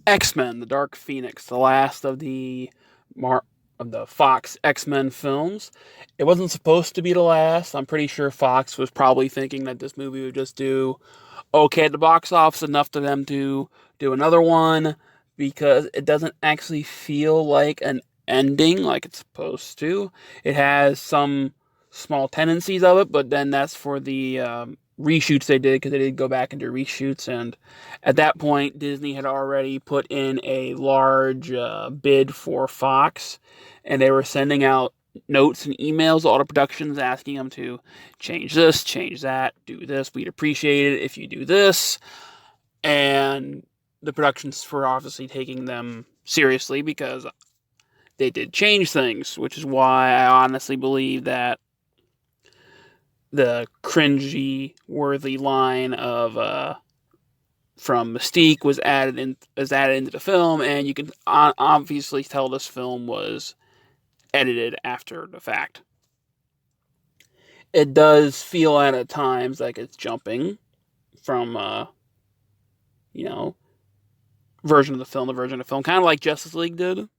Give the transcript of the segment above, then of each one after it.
Xmen, the Dark Phoenix, the last of of the Fox X-Men films. It wasn't supposed to be the last. I'm pretty sure Fox was probably thinking that this movie would just do okay at the box office, enough for them to do another one, because it doesn't actually feel like an ending like it's supposed to. It has some small tendencies of it, but then that's for the reshoots they did, because they did go back into reshoots, and at that point Disney had already put in a large bid for Fox, and they were sending out notes and emails to all the productions asking them to change this, change that, do this. We'd appreciate it if you do this. And the productions were obviously taking them seriously, because they did change things, which is why I honestly believe that the cringy worthy line of from Mystique was added into the film, and you can obviously tell this film was edited after the fact. It does feel at times like it's jumping from version of the film to version of the film, kind of like Justice League did.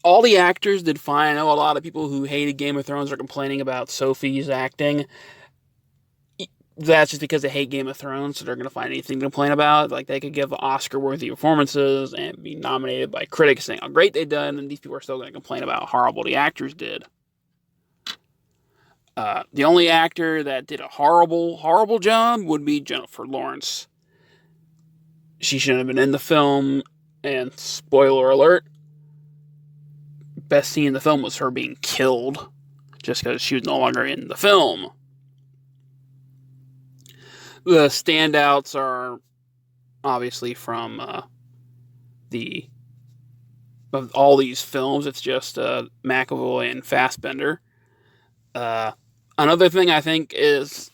All the actors did fine. I know a lot of people who hated Game of Thrones are complaining about Sophie's acting. That's just because they hate Game of Thrones, so they're going to find anything to complain about. Like, they could give Oscar-worthy performances and be nominated by critics saying how great they done, and these people are still going to complain about how horrible the actors did. The only actor that did a horrible, horrible job would be Jennifer Lawrence. She shouldn't have been in the film, and spoiler alert, best scene in the film was her being killed, just because she was no longer in the film. The standouts are obviously from of all these films. It's just McAvoy and Fassbender. Another thing I think is,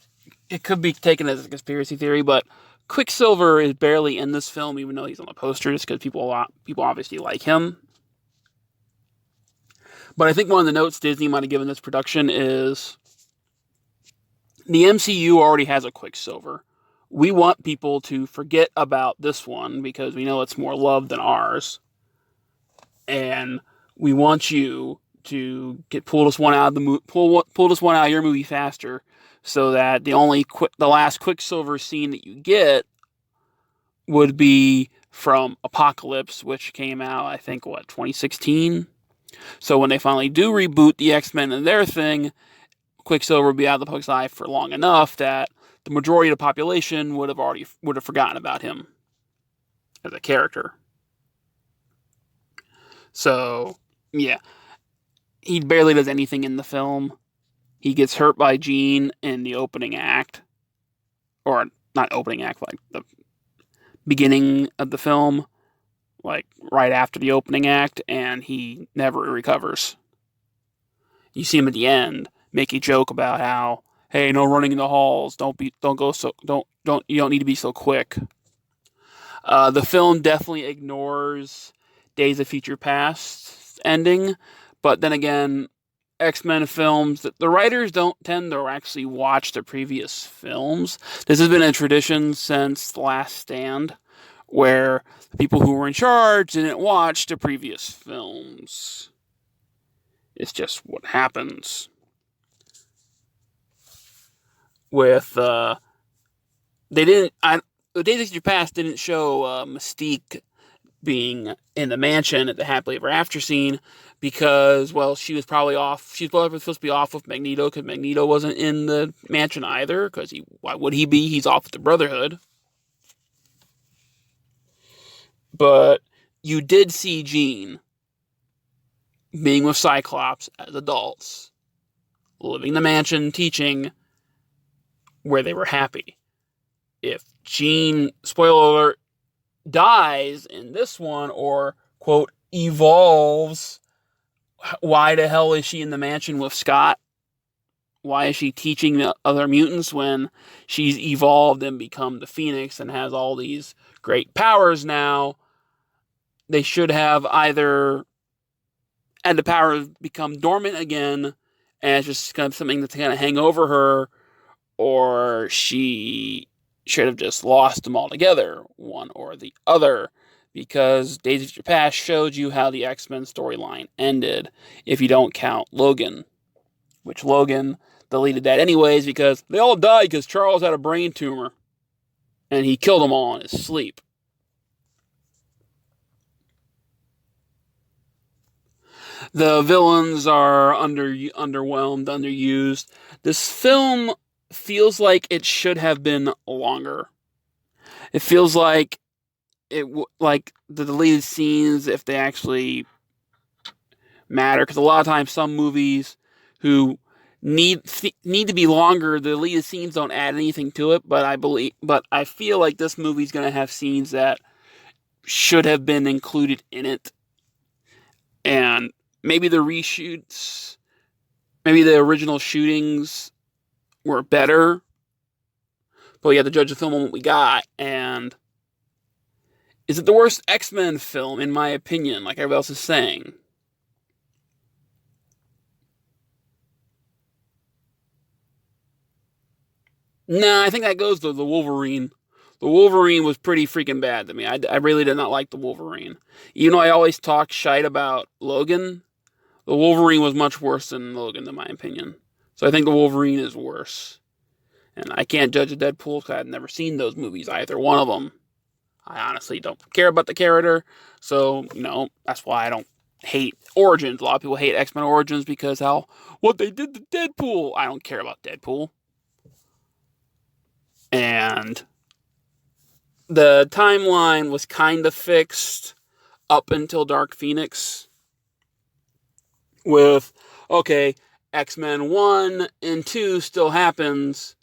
it could be taken as a conspiracy theory, but Quicksilver is barely in this film, even though he's on the poster, just because people obviously like him. But I think one of the notes Disney might have given this production is, the MCU already has a Quicksilver. We want people to forget about this one because we know it's more loved than ours. And we want you to pull this one out of your movie faster, so that the last Quicksilver scene that you get would be from Apocalypse, which came out, I think, 2016? So when they finally do reboot the X-Men and their thing, Quicksilver would be out of the public's eye for long enough that the majority of the population would have forgotten about him as a character. So, yeah. He barely does anything in the film. He gets hurt by Jean in the opening act. Or, not opening act, like the beginning of the film. Like, right after the opening act, and he never recovers. You see him at the end make a joke about how, hey, no running in the halls. You don't need to be so quick. The film definitely ignores Days of Future Past ending, but then again, X-Men films, the writers don't tend to actually watch the previous films. This has been a tradition since The Last Stand, where the people who were in charge didn't watch the previous films. It's just what happens. With The Days of Future Past didn't show Mystique being in the mansion at the happily ever after scene, because, well, she was probably supposed to be off with Magneto, because Magneto wasn't in the mansion either, because why would he be? He's off with the Brotherhood. But you did see Jean being with Cyclops as adults, living in the mansion, teaching, where they were happy. If Jean, spoiler alert, dies in this one, or, quote, evolves, why the hell is she in the mansion with Scott? Why is she teaching the other mutants when she's evolved and become the Phoenix and has all these great powers now? They should have either had the powers become dormant again, and it's just kind of something that's going to hang over her, or she should have just lost them altogether, one or the other, because Days of Future Past showed you how the X-Men storyline ended, if you don't count Logan, which Logan deleted that anyways because they all died because Charles had a brain tumor, and he killed them all in his sleep. The villains are underwhelmed, underused. This film feels like it should have been longer. It feels like like the deleted scenes, if they actually matter, because a lot of times some movies who need to be longer, the deleted scenes don't add anything to it. But I feel like this movie's going to have scenes that should have been included in it, and maybe the reshoots, maybe the original shootings were better. But we have to judge the film on what we got, and is it the worst X-Men film, in my opinion, like everybody else is saying? Nah, I think that goes to the Wolverine. The Wolverine was pretty freaking bad to me. I really did not like the Wolverine. Even though I always talk shite about Logan, the Wolverine was much worse than Logan, in my opinion. So I think the Wolverine is worse. And I can't judge a Deadpool because I've never seen those movies, either one of them. I honestly don't care about the character. So, that's why I don't hate Origins. A lot of people hate X-Men Origins because what they did to Deadpool. I don't care about Deadpool. And the timeline was kind of fixed up until Dark Phoenix with, okay, X-Men 1 and 2 still happens,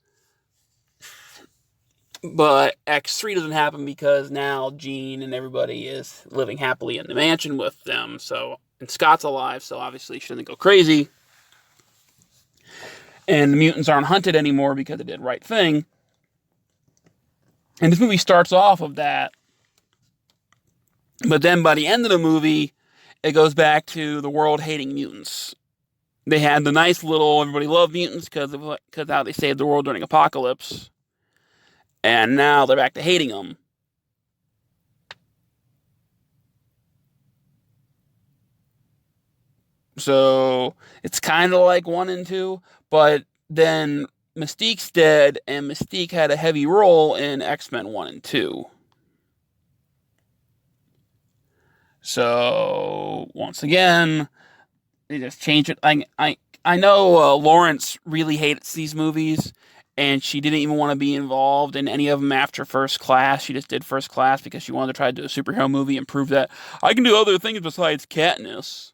but X3 doesn't happen because now Jean and everybody is living happily in the mansion with them. And Scott's alive, so obviously she doesn't go crazy. And the mutants aren't hunted anymore because they did the right thing. And this movie starts off of that. But then by the end of the movie, it goes back to the world hating mutants. They had the nice little everybody loved mutants because how they saved the world during Apocalypse. And now they're back to hating them. So it's kind of like 1 and 2, but then Mystique's dead, and Mystique had a heavy role in X-Men 1 and 2. So once again, they just changed it. I know Lawrence really hates these movies, and she didn't even want to be involved in any of them after First Class. She just did First Class because she wanted to try to do a superhero movie and prove that I can do other things besides Katniss.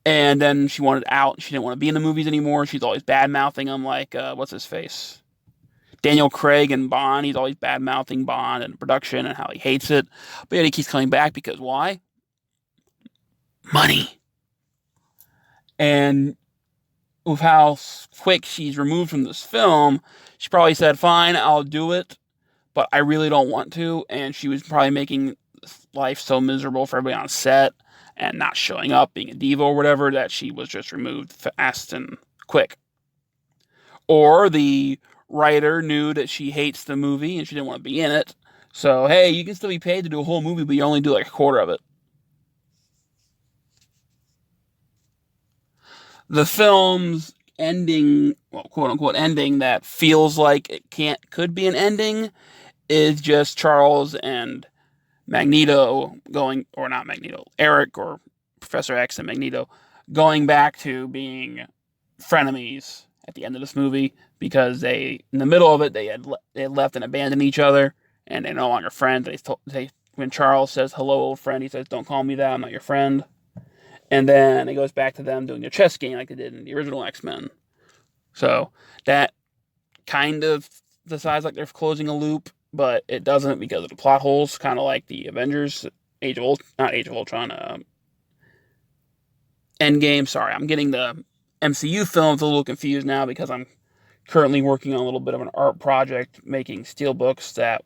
And then she wanted out. She didn't want to be in the movies anymore. She's always bad mouthing them, like what's his face, Daniel Craig and Bond. He's always bad mouthing Bond and production and how he hates it. But yet he keeps coming back because why? Money. And with how quick she's removed from this film, she probably said, "Fine, I'll do it, but I really don't want to." And she was probably making life so miserable for everybody on set and not showing up, being a diva or whatever, that she was just removed fast and quick. Or the writer knew that she hates the movie and she didn't want to be in it. So, hey, you can still be paid to do a whole movie, but you only do like a quarter of it. The film's ending, well, quote unquote ending, that feels like could be an ending, is just Charles and Magneto or not Magneto, Eric or Professor X and Magneto going back to being frenemies at the end of this movie because in the middle of it, they had left and abandoned each other, and they're no longer friends. When Charles says, "Hello, old friend," he says, "Don't call me that, I'm not your friend." And then it goes back to them doing a chess game like they did in the original X-Men. So that kind of decides like they're closing a loop, but it doesn't because of the plot holes, kind of like the Avengers, not Age of Ultron, Endgame. Sorry, I'm getting the MCU films a little confused now because I'm currently working on a little bit of an art project making steelbooks that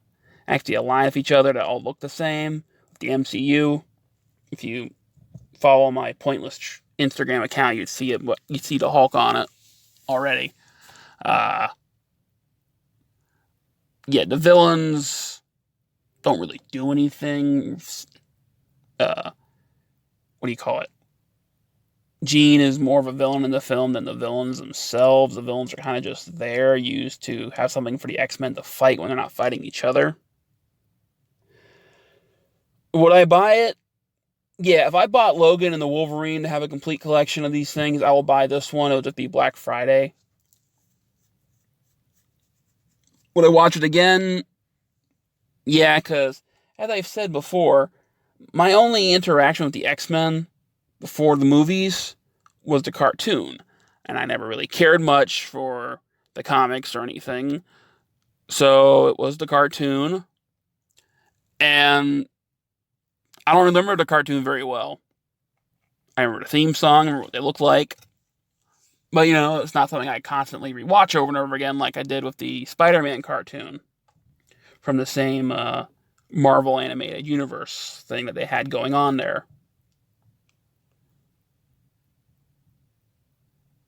actually align with each other that all look the same. The MCU, if you follow my pointless Instagram account, you'd see it. You'd see the Hulk on it already. Uh, yeah, the villains don't really do anything. What do you call it? Jean is more of a villain in the film than the villains themselves. The villains are kind of just there, used to have something for the X-Men to fight when they're not fighting each other. Would I buy it? Yeah, if I bought Logan and the Wolverine to have a complete collection of these things, I will buy this one. It'll just be Black Friday. Would I watch it again? Yeah, because as I've said before, my only interaction with the X-Men before the movies was the cartoon, and I never really cared much for the comics or anything. So it was the cartoon, and I don't remember the cartoon very well. I remember the theme song, I remember what they looked like, but it's not something I constantly rewatch over and over again like I did with the Spider-Man cartoon from the same Marvel animated universe thing that they had going on there.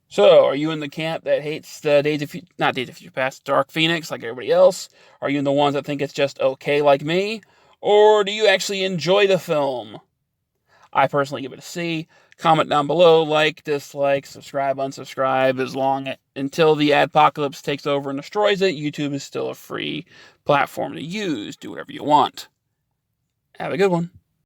So, are you in the camp that hates the not Days of Future Past, Dark Phoenix like everybody else? Are you in the ones that think it's just okay like me? Or do you actually enjoy the film? I personally give it a C. Comment down below, like, dislike, subscribe, unsubscribe. As long until the adpocalypse takes over and destroys it, YouTube is still a free platform to use. Do whatever you want. Have a good one.